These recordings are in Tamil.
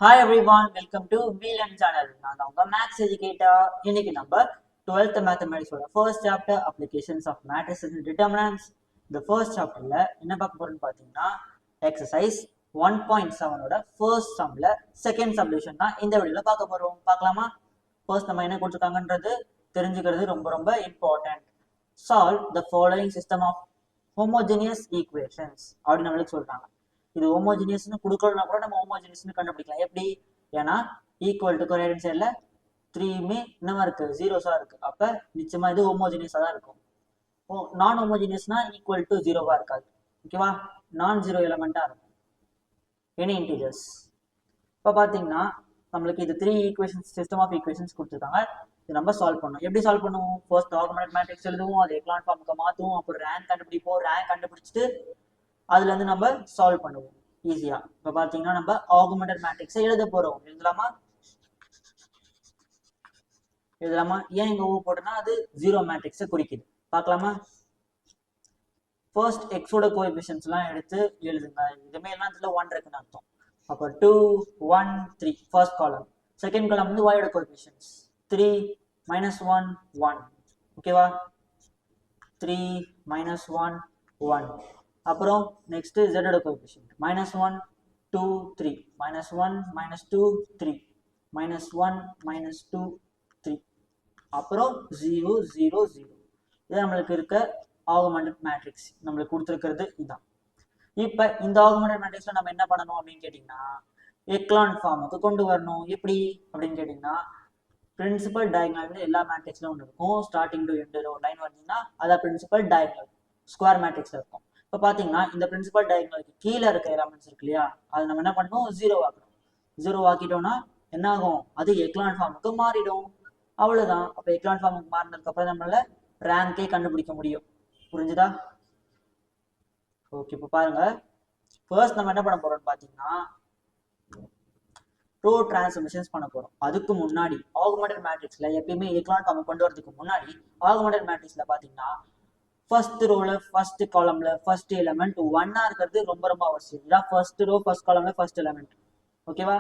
Hi everyone, welcome to VLN channel. நான் தான் உங்க மேக்ஸ் எஜுகேட்டர். இன்னைக்கு நம்ம 12th மேத்தமெட்டிக்ஸோட first chapter applications of matrix and determinants. இந்த ஃபர்ஸ்ட் சாப்டர்ல என்ன பார்க்க போறோம்னு பார்த்தீங்கன்னா எக்ஸசைஸ் 1.7ஓட ஃபர்ஸ்ட் சம்ல செகண்ட் சப்டிவிஷன் தான் இந்த வீடியோல பார்க்க போறோம். பார்க்கலாமா? ஃபர்ஸ்ட் நம்ம என்ன கொடுத்துருக்காங்கன்றது தெரிஞ்சுக்கிறது ரொம்ப ரொம்ப important. Solve the following system of homogeneous equations அப்படின்னு நம்மளுக்கு சொல்றாங்க. இது ஹோமோஜினியஸ்னு கொடுக்கலனா கூட நம்ம ஹோமோஜினியஸ்னு கண்டுபிடிக்கலாம். எப்படி? ஏன்னா ஈக்குவல் டு ரைட் ஹேண்ட் சைடில் த்ரீயுமே என்னவா இருக்கு, ஜீரோஸா இருக்கு. அப்ப நிச்சயமா இது ஹோமோஜினியஸா தான் இருக்கும். நான் ஹோமோஜினியஸ்னா ஈக்குவல் டு ஜீரோவா இருக்காது. ஓகேவா? நான் ஜீரோ எலமெண்டா இருக்கும். Any integers. இப்போ பார்த்தீங்கன்னா நம்மளுக்கு இது 3 ஈக்குவேஷன்ஸ் சிஸ்டம் ஆஃப் ஈக்குவேஷன்ஸ் கொடுத்துருக்காங்க. இது நம்ம சால்வ் பண்ணணும். எப்படி சால்வ் பண்ணுவோம்? ஃபர்ஸ்ட் ஆகுமெண்டட் மேட்ரிக்ஸ் எழுதுவோம், அது எக்லான் ஃபார்முக்கு மாற்றுவோம், அப்புறம் ரேங்க் கண்டுபிடிப்போம். ரேங்க் கண்டுபிடிச்சிட்டு அதுல இருந்து நம்ம சால்வ் பண்ணுவோம் ஈஸியா. இப்ப பாத்தீங்கன்னா நம்ம ஆகுமெண்டட் மேட்ரிக்ஸை எழுத போறோம். எழுதலாமா? ஏன் இங்க ஓ போட்டோம்னா அது ஜீரோ மேட்ரிக்ஸை குறிக்குது. பார்க்கலாமா? ஃபர்ஸ்ட் எக்ஸோட கோஎஃபிஷியன்ட்ஸ் எல்லாம் எடுத்து எழுதுங்க. இதுமே எல்லாத்துல 1 இருக்குன்னு அர்த்தம். அப்ப 2 1 3 ஃபர்ஸ்ட் காலம். செகண்ட் காலம் வந்து y ஓட கோஎஃபிஷியன்ட்ஸ் 3 -1 1. ஓகேவா? 3 -1 1. அப்புறம் நெக்ஸ்ட் z ஓட கோஎஃபிஷியன்ட் -1 2 3 -1 -2 3 -1 -2 3. அப்புறம் 0 0 0. இது நம்மளுக்கு இருக்க ஆகுமெண்டட் மேட்ரிக்ஸ். நம்மளுக்கு கொடுத்துருக்கிறது இதுதான். இப்ப இந்த ஆகுமெண்டட் மேட்ரிக்ஸ்ல நம்ம என்ன பண்ணணும் அப்படின்னு கேட்டீங்கன்னா எக்லான் ஃபார்முக்கு கொண்டு வரணும். எப்படி அப்படின்னு கேட்டீங்கன்னா பிரின்சிபல் டயகனல் வந்து எல்லா மேட்ரிக்ஸ்ல ஒன்று இருக்கும். ஸ்டார்டிங் டு எண்ட் ஒரு லைன் வந்தீங்கன்னா அதான் பிரின்சிபல் டயகனல் ஸ்கொயர் மேட்ரிக்ஸ்ல இருக்கும். இப்போ பார்த்தீங்கன்னா இந்த பிரின்சிபல் டயகனலுக்கு கீழே இருக்க எலமெண்ட்ஸ் இருக்கு இல்லையா, அது நம்ம என்ன பண்ணணும், ஜீரோ ஆக்கணும். ஜீரோ ஆக்கிட்டோம்னா என்ன ஆகும், அது எக்லான் ஃபார்முக்கு மாறிடும். அவ்வளவுதான். அப்போ எக்லான் ஃபார்முக்கு மாறினதுக்கு அப்புறம் நம்மளால ரேங்கே கண்டுபிடிக்க முடியும். புரிஞ்சுதா? ஓகே. இப்போ பாருங்க, ஃபர்ஸ்ட் நம்ம என்ன பண்ண போறோம்னு பார்த்தீங்கன்னா ரோ டிரான்ஸ்ஃபர்மேஷன்ஸ் பண்ண போறோம். அதுக்கு முன்னாடி ஆகுமெண்டட் மேட்ரிக்ஸ்ல எப்பயுமே எக்லான் ஃபார்ம் கொண்டு வரதுக்கு முன்னாடி ஆகுமெண்டட் மேட்ரிக்ஸ்ல பாத்தீங்கன்னா ஃபர்ஸ்ட் ரோல ஃபர்ஸ்ட் காலம்ல ஃபர்ஸ்ட் எலிமெண்ட் 1 இருக்கிறது ரொம்ப ரொம்ப அவசியம். இதான் ஃபர்ஸ்ட் ரோ ஃபர்ஸ்ட் காலம்ல ஃபர்ஸ்ட் எலிமெண்ட். ஓகேவா?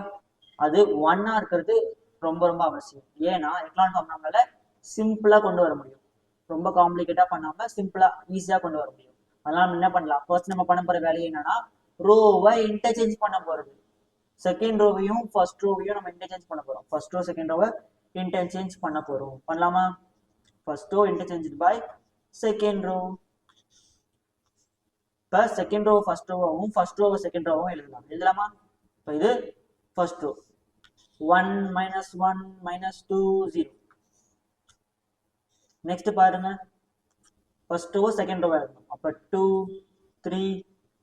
அது 1 இருக்கிறது ரொம்ப ரொம்ப அவசியம். ஏன்னா எக்லான் ஃபார்ம் நம்மளால சிம்பிளா கொண்டு வர முடியும். ரொம்ப காம்ப்ளிகேட்டா பண்ணாம சிம்பிளா ஈஸியா கொண்டு வர முடியும். அதனால நம்ம என்ன பண்ணலாம், ஃபர்ஸ்ட் நம்ம பண்ண போற வேலையை என்னன்னா ரோவை இன்டர்சேஞ்ச் பண்ண போறது. செகண்ட் ரோவையும் ஃபர்ஸ்ட் ரோவையும் நம்ம இன்டர்சேஞ்ச் பண்ண போறோம். ஃபர்ஸ்ட் ரோ செகண்ட் ரோவை இன்டர்சேஞ்ச் பண்ண போறோம். பண்ணலாமா? First row interchange by second row. இப்போ செகண்ட் ரோ ஃபர்ஸ்ட் ரோவும் ஃபர்ஸ்ட் ரோ செகண்ட் ரோவும் எழுதலாமா? இப்போ இது ஃபர்ஸ்ட் ரோ 1 -1 -2 0. நெக்ஸ்ட் பாருங்க, ஃபர்ஸ்ட் ரோ செகண்ட் ரோ எழுதணும். அப்போ 2 3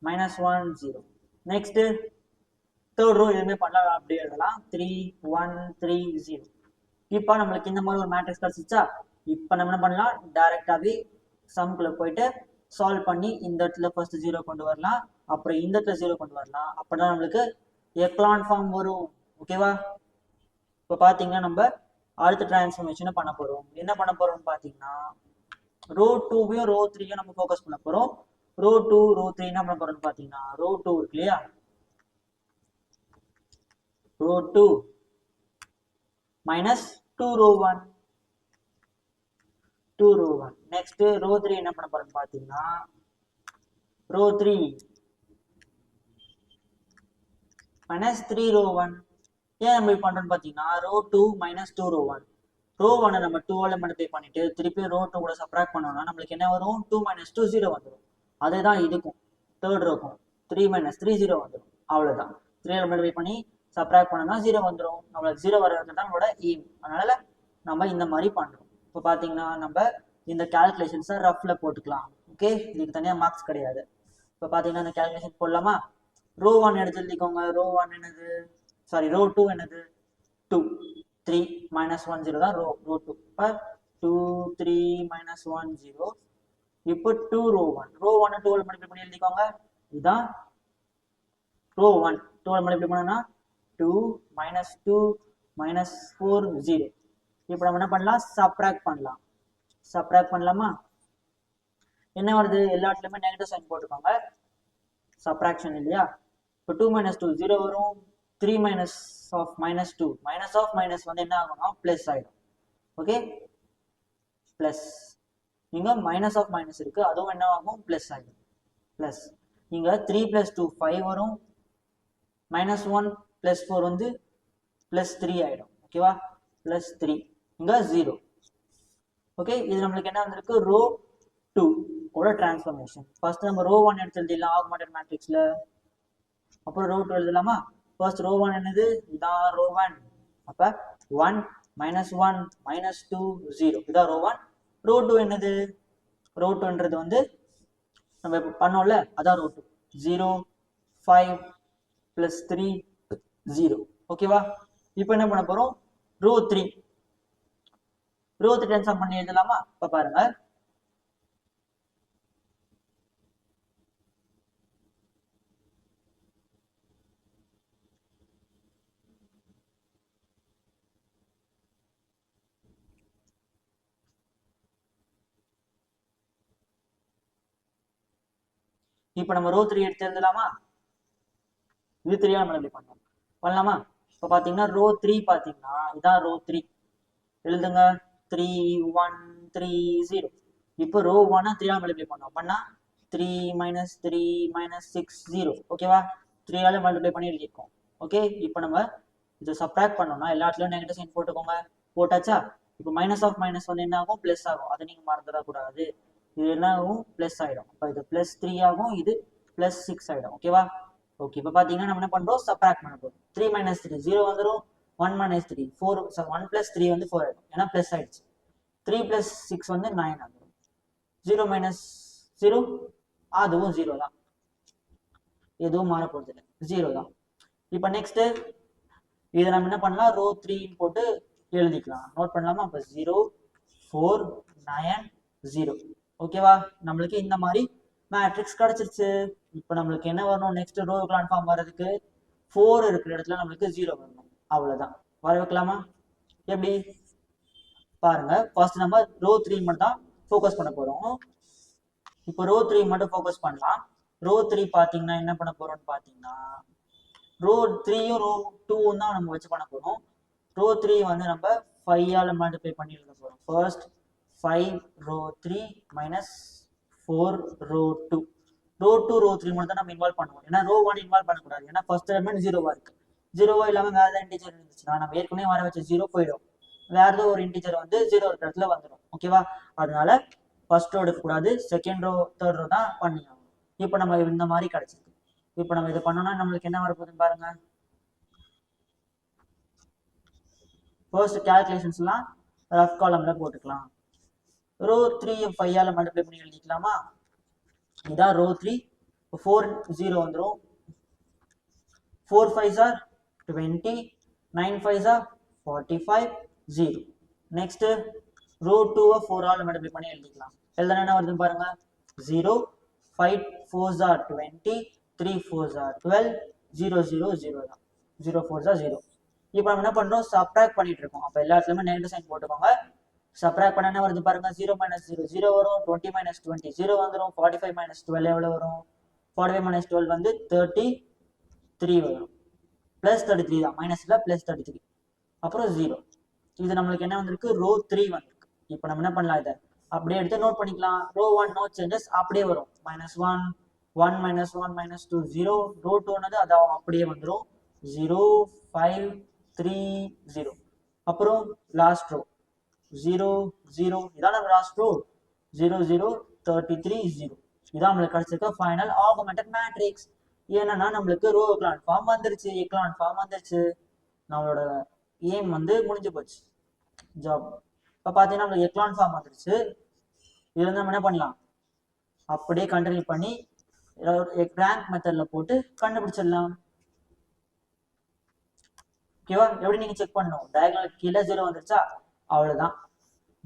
-1 0. நெக்ஸ்ட் தேர்ட் ரோ எதுவுமே பண்ணலாம், அப்படியே எழுதலாம் 3 1 3 0. இப்போ நம்மளுக்கு இந்த மாதிரி ஒரு மேட்ரிக்ஸ் கிடைச்சிச்சா. இப்போ நம்ம என்ன பண்ணலாம், டைரக்டாவே சம்குள்ள போயிட்டு சால்வ் பண்ணி இந்த இடத்துல ஃபர்ஸ்ட் ஜீரோ கொண்டு வரலாம், அப்புறம் இந்த இடத்துல ஜீரோ கொண்டு வரலாம். அப்பதான் நம்மளுக்கு எக்லான் ஃபார்ம் வரும். ஓகேவா? இப்போ பார்த்தீங்கன்னா நம்ம அடுத்த டிரான்ஸ்ஃபர்மேஷனை பண்ண போறோம். என்ன பண்ண போறோம்னு பார்த்தீங்கன்னா ரோ 2வையும் ரோ 3யும் நம்ம ஃபோக்கஸ் பண்ண போறோம். ரோ 2 ரோ 3 என்ன பண்ண போறோம்னு பார்த்தீங்கன்னா ரோ 2 இருக்கு இல்லையா, row 2 minus 2 row 1 2 row 1. Next row 3 என்ன பண்ண போறோம்னு பார்த்தீங்கன்னா ரோ 3 minus 3 ரோ 1. ஏன் நம்ம இப்படி பண்றோம்னு பார்த்தீங்கன்னா ரோ 2 minus 2 ரோ 1. ரோ 1 நம்ம 2ஆல மல்டிப்ளை பண்ணிட்டு திருப்பி ரோ 2 கூட சப்ராக்ட் பண்ணோம்னா நம்மளுக்கு என்ன வரும், 2 minus 2 0 வந்துடும். அதுதான் இதுக்கும் தேர்ட் ரோக்கும் 3 minus 3 0 வந்துடும். அவ்வளவுதான். 3ஆல மல்டிப்ளை பண்ணி சப்ராக்ட் பண்ணோம்னா 0 வந்துடும். நம்மளுக்கு 0 வர்றது தான் நம்மளோட எய்ம். அதனால நம்ம இந்த மாதிரி பண்றோம். இப்போ பார்த்தீங்கன்னா நம்ம இந்த கால்குலேஷன்ஸை ரஃப்ல போட்டுக்கலாம். ஓகே, இதுக்கு தனியாக மார்க்ஸ் கிடையாது. இப்போ பார்த்தீங்கன்னா இந்த கால்குலேஷன் போடலாமா? ரோ 1 எடுத்து எழுதிக்கோங்க. ரோ 1 என்னது, சாரி ரோ 2 என்னது 2 3 -1 0 தான் ரோ 2. இப்போ 2 3 -1 0. இப்போ 2 ரோ 1. ரோ 1 2 மல்டிப்ளை பண்ணி எழுதிக்கோங்க. இதுதான் ரோ 1. 2 மல்டிப்ளை பண்ணா 2 -2 -4 0. இப்போ நம்ம என்ன பண்ணலாம், சப்ராக்ட் பண்ணலாம். சப்ராக்ட் பண்ணலாமா? என்ன வருது, எல்லா இடத்துலயுமே நெகட்டிவ் சைன் போட்டுக்கோங்க, சப்ராக்ஷன் இல்லையா. இப்போ 2 - 2 0 வரும், 3 minus of minus 2 minus of minus வந்து என்ன ஆகும்னா பிளஸ் ஆயிடும். ஓகே, பிளஸ் இங்க மைனஸ் ஆஃப் மைனஸ் இருக்கு, அதுவும் என்ன ஆகும் பிளஸ் ஆயிடும். பிளஸ் இங்க 3 plus 2 5 வரும், minus 1 plus 4 வந்து plus 3 ஆயிடும். ஓகேவா, plus 3 இங்க 0. ஓகே, இது நம்மளுக்கு என்ன வந்திருக்கு ரோ 2 ஓட டிரான்ஸ்ஃபர்மேஷன். ஃபர்ஸ்ட் நம்ம ரோ 1 எடுத்து எழுதிடலாம் ஆகுமெண்டட் மேட்ரிக்ஸ்ல, அப்புறம் ரோ 2 எழுதலாமா. ஃபர்ஸ்ட் ரோ 1 என்னது, இதான் ரோ 1. அப்ப 1 minus 1 minus 2 0, இதான் ரோ 1. ரோ 2 என்னது, ரோ 2ன்றது வந்து நம்ம இப்போ பண்ணோம்ல, அதான் ரோ 2. 0 5 plus 3 0. ஓகேவா, இப்போ என்ன பண்ண போறோம் ரோ 3. ரோ 3 ட்ரான்ஸ்ஃபார்ம் பண்ணி எழுதலாமா. இப்ப பாருங்க, இப்போ நம்ம ரோ 3 எடுத்து எழுதலாமா. இது 3 மல்டிப்ளை பண்ணலாமா. இப்போ பாத்தீங்கன்னா ரோ 3 பாத்தீங்கன்னா இதான் ரோ 3. எழுதுங்க 3 1 3 0. இப்போ ரோ 1 3 மல்டிப்ளை பண்ணா 3 minus 3 minus 6 0. ஓகேவா, 3 ஆல மல்டிப்ளை பண்ணி எழுதிருக்கோம். ஓகே, இப்போ நம்ம இதை சப்ட்ராக்ட் பண்ணோம்னா எல்லாத்துலயும் நெகட்டிவ் சைன் போட்டுக்கோங்க. போட்டாச்சா. இப்போ மைனஸ் ஆஃப் மைனஸ் வந்து என்ன ஆகும் பிளஸ் ஆகும், அதை நீங்க மறந்துடக்கூடாது. இது என்ன ஆகும் பிளஸ் ஆயிடும். அப்போ இது பிளஸ் 3 ஆகும், இது பிளஸ் 6 ஆயிடும். ஓகேவா. ஓகே, இப்போ பாத்தீங்கன்னா நம்ம என்ன பண்றோம் சப்ட்ராக்ட் பண்ண போறோம். 3 minus 3 0 வந்துடும். 1 minus 3 4, 1 plus 3 வந்து 4 ஆயிடும், ஏன்னா பிளஸ் ஆயிடுச்சு. 3 plus 6 வந்து 9 ஆகும். 0 minus 0 அதுவும் 0 தான், எதுவும் மாற போறது இல்லை, 0 தான். இப்போ நெக்ஸ்ட் இதை நம்ம என்ன பண்ணலாம் ரோ 3 போட்டு எழுதிக்கலாம். நோட் பண்ணலாமா. இப்போ 0 4 9 0. ஓகேவா, நம்மளுக்கு இந்த மாதிரி மேட்ரிக்ஸ் கிடைச்சிருச்சு. இப்போ நம்மளுக்கு என்ன வரணும் நெக்ஸ்ட் ரோ ஃபார்ம் வர்றதுக்கு 4 இருக்கிற இடத்துல நம்மளுக்கு 0 வரணும். அவ்வளவுதான், வர வைக்கலாமா. எப்படி பாருங்க, ஃபர்ஸ்ட் நம்ம ரோ 3 மட்டும் தான் ஃபோக்கஸ் பண்ண போறோம். இப்போ ரோ 3 மட்டும் ஃபோக்கஸ் பண்ணலாம். ரோ 3 பாத்தீங்கன்னா என்ன பண்ண போறோம்னு பாத்தீங்கன்னா ரோ 3யும் ரோ 2ம் தான் நம்ம வச்சு பண்ண போறோம். ரோ 3 வந்து நம்ம 5 ஆல மல்டிப்ளை பண்ணி எழுத போறோம். First 5 row 3 minus 4 row 2. Row 2 row 3 மட்டும் தான் நம்ம இன்வால்வ் பண்ணுவோம், ஏன்னா ரோ 1 இன்வால்வ் பண்ணக்கூடாது, ஏன்னா ஃபர்ஸ்ட் எலிமெண்ட் 0வா இருக்கு. 0வா இல்லாம வேற ஏதாவது இன்டிஜர் இருந்துச்சுன்னா நம்ம ஏற்கனவே வர வச்ச 0 போயிடும், வேற ஏதோ ஒரு இன்டிஜர் வந்து 0 இருக்கிற இடத்துல வந்துடும். ஓகேவா, அதனால ஃபர்ஸ்ட் ரோ எடுக்கக்கூடாது, செகண்ட் ரோ தேர்ட் ரோ தான் பண்ணியாகும். இப்போ நம்ம இந்த மாதிரி கிடைச்சிருக்கு. இப்போ நம்ம இதை பண்ணோம்னா நம்மளுக்கு என்ன வரப்போகுதுன்னு பாருங்க. ஃபர்ஸ்ட் கால்குலேஷன்ஸ்லாம் ரஃப் காலம்ல போட்டுக்கலாம். ரோ 3 5 ஆல மல்டிப்ளை பண்ணி எழுதிக்கலாமா. இதான் ரோ 3. 4 0 வந்துடும். 4 5s are 20, 9 5s are 45 0. Next row 2 4 ஆல மல்டிப்ளை பண்ணி எழுதிக்கலாம். எழுதுனா என்ன வருதுன்னு பாருங்க. 0 5 4s are 20, 3 4s are 12, 0 0 0 தான். 0 4s are 0. இப்போ நம்ம என்ன பண்றோம் சப்ட்ராக்ட் பண்ணிட்டு இருக்கோம். அப்ப எல்லாத்துலயுமே நெகட்டிவ் சைன் போட்டுக்கோங்க. சப்ட்ராக்ட் பண்ண என்ன வருது பாருங்க. 0 minus 0 0 வரும். 20 minus 20 0 வந்துடும். 45 minus 12 எவ்வளவு வரும். 45 minus 12 வந்து 33 வரும். பிளஸ் 33 தான், மைனஸ்ல பிளஸ் 33. அப்புறம் 0. இது நம்மளுக்கு என்ன வந்திருக்கு ரோ 3 வந்திருக்கு. இப்போ நம்ம என்ன பண்ணலாம், இதை அப்படியே எடுத்து நோட் பண்ணிக்கலாம். ரோ 1 நோ சேஞ்சஸ் அப்படியே வரும். -1 1 minus 1 minus 2 0. ரோ 2 அதான் அப்படியே வந்துடும். 0 5 3 0. அப்புறம் லாஸ்ட் ரோ 0 0, இதான் நம்ம லாஸ்ட் ரோ. 0 0 33 0. இதான் நம்மளுக்கு கிடைச்சிருக்க ஃபைனல் ஆகுமெண்டட் மேட்ரிக்ஸ். ஏன்னா நம்மளுக்கு ரோ எக்லான் ஃபார்ம் வந்துருச்சு, எக்லான் ஃபார்ம் வந்துருச்சு. நம்மளோட எய்ம் வந்து முடிஞ்சு போச்சு, ஜாப். இப்போ பார்த்தீங்கன்னா நம்மளுக்கு எக்லான் ஃபார்ம் வந்துருச்சு. இதுல இருந்து நம்ம என்ன பண்ணலாம், அப்படியே கண்டினியூ பண்ணி ரேங்க் மெத்தட்ல போட்டு கண்டுபிடிச்சிடலாம். ஓகேவா, எப்படி நீங்க செக் பண்ணணும், டயகனல் கீழே 0 வந்துருச்சா, அவ்வளவுதான்.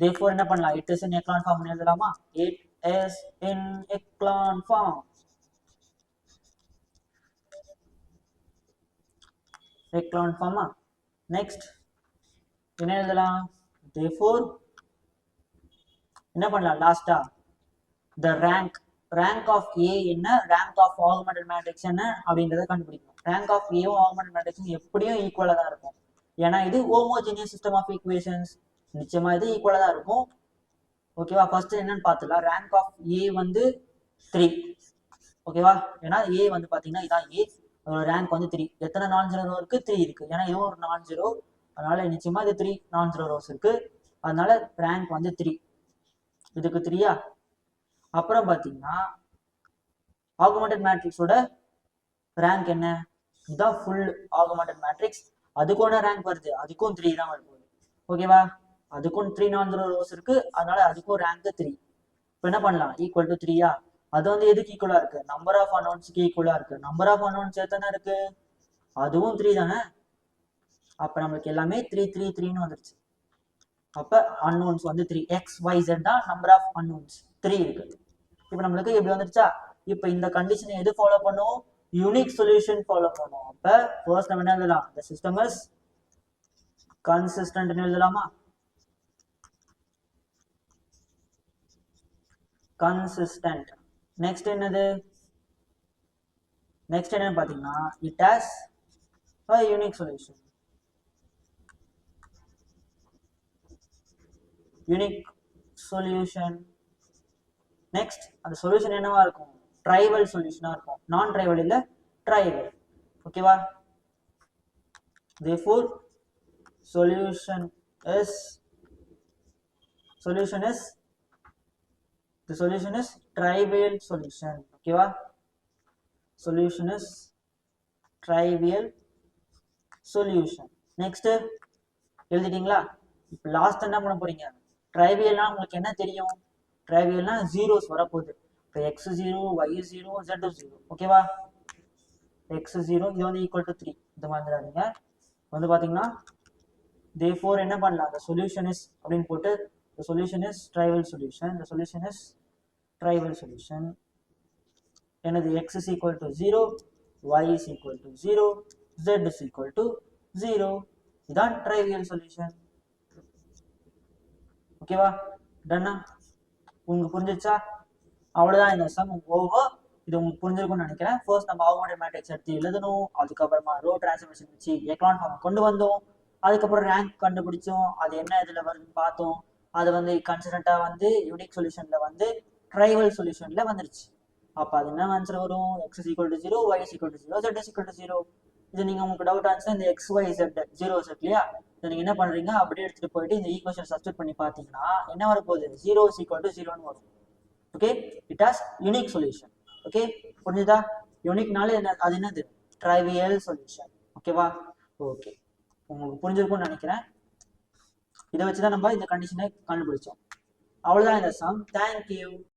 therefore என்ன பண்ணலாம், it is in echelon form எழுதலாமா. it is in echelon form. echelon form. next என்ன எழுதலாம், therefore என்ன பண்ணலாம் லாஸ்டா the rank ரேங்க் ஆஃப் ஏ என்ன, ரேங்க் ஆஃப் ஆகுமெண்டட் மேட்ரிக்ஸ் என்ன அப்படின்றத கண்டுபிடிக்கணும். ரேங்க் ஆஃப் ஏவும் ஆகுமெண்டட் மேட்ரிக்ஸும் எப்படியும் ஈக்குவலாக தான் இருக்கும். ஏன்னா இது ஹோமோஜினியஸ் சிஸ்டம் ஆஃப் ஈக்குவேஷன்ஸ், நிச்சயமா இது ஈக்குவலாக தான் இருக்கும். ஓகேவா? ஃபர்ஸ்ட் என்னன்னு பார்த்துலாம். ரேங்க் ஆஃப் ஏ வந்து 3. ஓகேவா? ஏன்னா ஏ வந்து பார்த்தீங்கன்னா இதான் ஏ, ரேங்க் வந்து 3. எத்தனை நான் ஜீரோ ரோ இருக்கு? 3 இருக்கு. ஏன்னா இதுவும் ஒரு நான் ஜீரோ, அதனால நிச்சயமா இது 3 நான் ஜீரோ ரோஸ் இருக்கு. அதனால ரேங்க் வந்து 3. இதுக்கு 3யா? அப்புறம் பார்த்தீங்கன்னா ஆகுமெண்டட் மேட்ரிக்ஸோட ரேங்க் என்ன? இதுதான் ஃபுல் ஆகுமெண்டட் மேட்ரிக்ஸ். அதுக்கும் ரேங்க் வருது, அதுக்கும் 3 தான் வருது. ஓகேவா? அதுக்கும் 3 நான் ஜீரோ ரோஸ் இருக்கு, அதனால அதுக்கும் ரேங்க் 3. இப்போ என்ன பண்ணலாம்? ஈக்குவல் டு 3யா? அது வந்து எதுக்கு ஈக்குவலா இருக்கு? நம்பர் ஆஃப் அன்னோன்ஸ்க்கு ஈக்குவலா இருக்கு. நம்பர் ஆஃப் அன்னோன்ஸ் எத்தனை இருக்கு? அதுவும் 3 தானே. அப்ப நம்மளுக்கு எல்லாமே 3 3 3ன்னு வந்துருச்சு. அப்ப அன்னோன்ஸ் வந்து 3. எக்ஸ் ஒய் ஜெட் தான் நம்பர் ஆஃப் அன்னோன்ஸ், 3 இருக்கு. இப்போ நம்மளுக்கு எப்படி வந்துருச்சா? இப்போ இந்த கண்டிஷனை எது ஃபாலோ பண்ணும்? யூனிக் சொல்யூஷன் ஃபாலோ பண்ணும். அப்ப ஃபர்ஸ்ட் நம்ம என்ன எழுதலாம்? the system is consistent ன்னு எழுதலாமா? consistent. நெக்ஸ்ட் என்னது? நெக்ஸ்ட் என்னன்னு பாத்தீங்கன்னா it has a unique solution. Unique solution. Next அந்த சொல்யூஷன் என்னவா இருக்கும்? ட்ரைவல் சொல்யூஷனா இருக்கும். நான் ட்ரைவல் இல்ல, ட்ரைவல். ஓகேவா? therefore solution is the solution is trivial solution. ஓகேவா? solution is trivial solution. Next எழுதிட்டீங்களா? இப்போ லாஸ்ட் என்ன பண்ண போறீங்க? ட்ரைவியல்னா உங்களுக்கு என்ன தெரியும்? ட்ரைவியல்னா ஜீரோஸ் வரப்போகுது. இப்போ எக்ஸ் 0, ஒய் 0, ஜெட் 0. ஓகேவா? எக்ஸ் 0 இது வந்து ஈக்குவல் டு 3. இந்த மாதிரி வந்து பாத்தீங்கன்னா therefore என்ன பண்ணலாம்? the solution is அப்படின்னு போட்டு the solution is trivial solution. the solution is trivial solution. என்னது? x is equal to 0, y is equal to 0, z is equal to 0. இதான் trivial solution. ஓகேவா? டன்னா? உங்களுக்கு புரிஞ்சிச்சா? அவ்வளவுதான் இந்த சம் ஓவர். இது உங்களுக்கு புரிஞ்சிருக்கும்னு நினைக்கிறேன். ஃபர்ஸ்ட் நம்ம ஆகுமெண்டட் மேட்ரிக்ஸ் எடுத்து எழுதணும், அதுக்கப்புறமா ரோ டிரான்ஸ்ஃபர்மேஷன் வச்சு எக்கலான் ஃபார்ம் கொண்டு வந்தோம், அதுக்கப்புறம் ரேங்க் கண்டுபிடிச்சோம், அது என்ன இதுல வருதுன்னு பார்த்தோம். அது வந்து கன்சிஸ்டண்டா வந்து யூனிக் சொல்யூஷன்ல வந்து ட்ரைவல் சொல்யூஷன்ல வந்துருச்சு. அப்ப அது என்ன ஆன்சர் வரும்? x is equal to 0, y is equal to 0, z is equal to 0. இது நீங்க உங்களுக்கு டவுட் ஆன்சர் இந்த x y z 0 செட் இல்லையா? இதை நீங்க என்ன பண்றீங்க? அப்படியே எடுத்துட்டு போயிட்டு இந்த ஈக்குவேஷன் சப்ஸ்டிட் பண்ணி பாத்தீங்கன்னா என்ன வரப்போகுது? 0 is equal to 0ன்னு வரும். Okay, it has unique solution. Okay, புரிஞ்சுதா? யூனிக்னால என்ன? அது என்னது? Trivial solution. ஓகேவா? ஓகே, உங்களுக்கு புரிஞ்சிருக்கும்னு நினைக்கிறேன். இதை வச்சுதான் நம்ம இந்த கண்டிஷனை கண்டுபிடிச்சோம். அவ்வளவுதான் இந்த சம். தேங்க்யூ.